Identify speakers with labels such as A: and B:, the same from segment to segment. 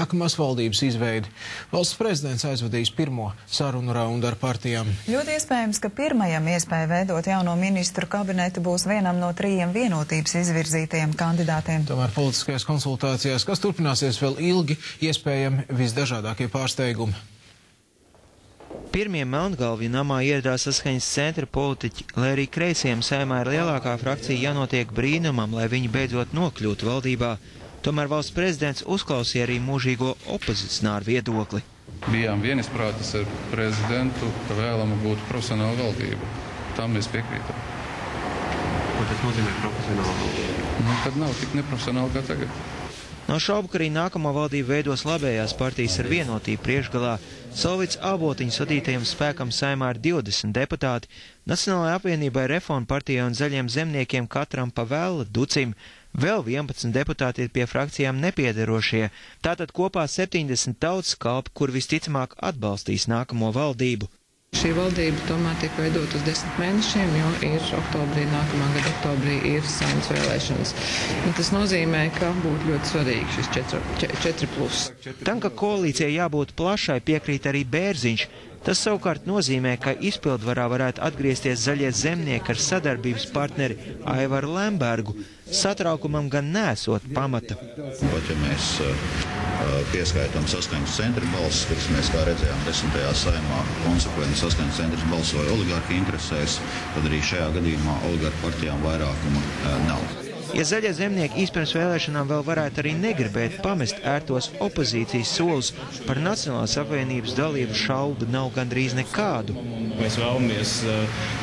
A: nākamās valdības izveidi. Valsts prezidents aizvadīs pirmo sarunu raundu ar partijām.
B: Ļoti iespējams, ka pirmajam iespēja veidot jauno ministru kabinetu būs vienam no 3 vienotības izvirzītajiem kandidātiem.
A: Tomēr politiskajās konsultācijās, kas turpināsies vēl ilgi, iespējami visdažādākie pārsteigumi.
C: Pirmie Melngalvju namā ieradās Saskaņas centra politiķi, lai arī kreisiem Saeimā ir lielākā frakcija jānotiek brīnumam, lai viņi beidzot nokļūtu valdībā. Tomēr valsts prezidents uzklausīja arī mūžīgo opozicionāru viedokli.
D: Bijām vienisprātis ar prezidentu, ka vēlama būtu profesionāla valdība. Tam mēs piekrītam.
E: Ko tas nozīmē profesionāla valdība?
D: Kad nav tik neprofesionāli kā tagad.
C: Nav šaubu, ka arī nākamo valdību veidos labējās partijas ar vienotību priekšgalā. Solvits Avotiņu sadītajam spēkam Saeimā ir 20 deputāti, Nacionālajai apvienībai, Reformu partijai un Zaļiem zemniekiem katram pa vēla ducim. Vēl 11 deputāti ir pie frakcijām nepiederošie, tātad kopā 70 tautas kalpi, kur visticamāk atbalstīs nākamo valdību.
F: Šī valdība tomēr tiek veidot uz 10 mēnešiem, jo ir oktobrī, nākamā gada oktobrī ir Saeimas vēlēšanas. Un tas nozīmē, ka būtu ļoti svarīgi šis 4+.
C: Tam, ka koalīcijai jābūt plašai, piekrīt arī Bērziņš. Tas savukārt nozīmē, ka izpildvarā varētu atgriezties Zaļie zemnieki ar sadarbības partneri Aivaru Lembergu. Satraukumam gan nesot pamata.
G: Pat ja mēs pieskaitam Saskaņas centra balsis, kuras mēs, kā redzējām, 10. Saeimā konsekventi Saskaņas centrs balsoja oligarhu interesēs, tad arī šajā gadījumā oligarhu partijām vairākuma nav.
C: Ja Zaļie zemnieki īspirms vēlēšanām vēl varētu arī negribēt pamest ērtos opozīcijas solus, par Nacionālās apvienības dalību šaubu nav gandrīz nekādu.
H: Mēs vēlamies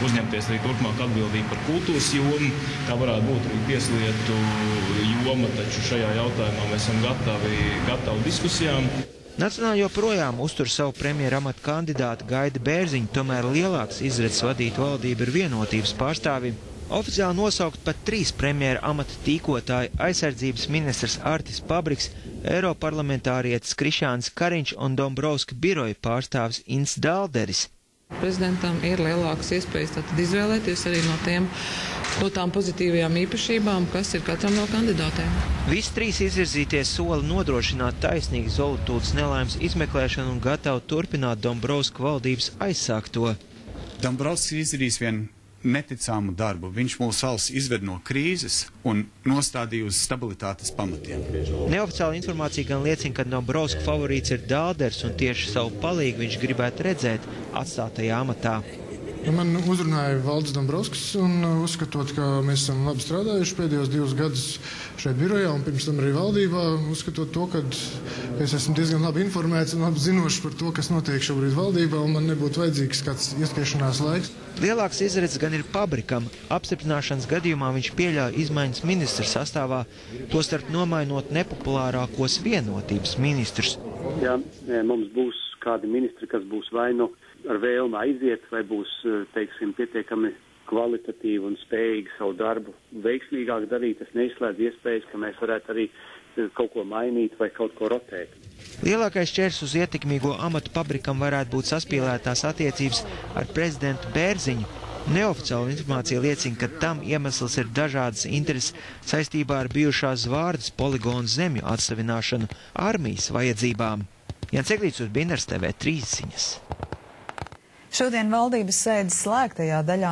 H: uzņemties arī turpmāk atbildību par kultūras jomu. Tā varētu būt arī tieslietu joma, taču šajā jautājumā mēs esam gatavi diskusijām.
C: Nacionāla joprojām uztur savu premjera amata kandidātu Gaidi Bērziņu, tomēr lielāks izredzes vadīt valdību ir vienotības pārstāvim. Oficiāli nosaukt pat 3 premjera amata tīkotāji - aizsardzības ministrs Artis Pabriks, Eiroparlamentārietis Krišjāns Kariņš un Dombrovska biroja pārstāvis Inns Dalderis.
F: Prezidentam ir lielākas iespējas tātad izvēlēties arī no tām pozitīvajām īpašībām, kas ir katram no kandidātiem.
C: Visi 3 izvirzītie soli nodrošināt taisnīgu Zolitūdas nelaimes izmeklēšanu un gatavu turpināt Dombrovska valdības aizsākto.
I: Dombrovskis izdarīs vienu neticāmu darbu. Viņš mūsu valsts izved no krīzes un nostādīja uz stabilitātes pamatiem.
C: Neoficiāla informācija gan liecina, ka Dombrovska favorīts ir Dalders un tieši savu palīgu viņš gribētu redzēt atstātajā amatā.
J: Man uzrunāja Valdis Dombrovskis un uzskatot, ka mēs esam labi strādājuši pēdējos 2 gadus šeit birojā un pirms tam arī valdībā, uzskatot to, ka es esmu diezgan labi informēts un labi zinošs par to, kas notiek šobrīd valdībā un man nebūtu vajadzīgs kāds ieskiešanās laiks.
C: Lielāks izredzes gan ir Pabrikam. Apstiprināšanas gadījumā viņš pieļauj izmaiņas ministru sastāvā, tostarp nomainot nepopulārākos vienotības ministrus.
K: Ja mums būs kādi ministri, kas būs vai nu ar vēlmi aiziet, vai būs, teiksim, pietiekami kvalitatīvi un spējīgi savu darbu veiksmīgāk darīt, tas neizslēdz iespējas, ka mēs varētu arī kaut ko mainīt vai kaut ko rotēt.
C: Lielākais šķērs uz ietekmīgo amatu Pabrikam varētu būt saspīlētās attiecības ar prezidentu Bērziņu. Neoficiāla informācija liecina, ka tam iemesls ir dažādas intereses saistībā ar bijušās Zvārdas poligonu zemju atsavināšanu armijas vajadzībām. Jānis Eglīts uz Bīnars TV 3 ziņas.
B: Šodien valdības sēdes slēgtajā daļā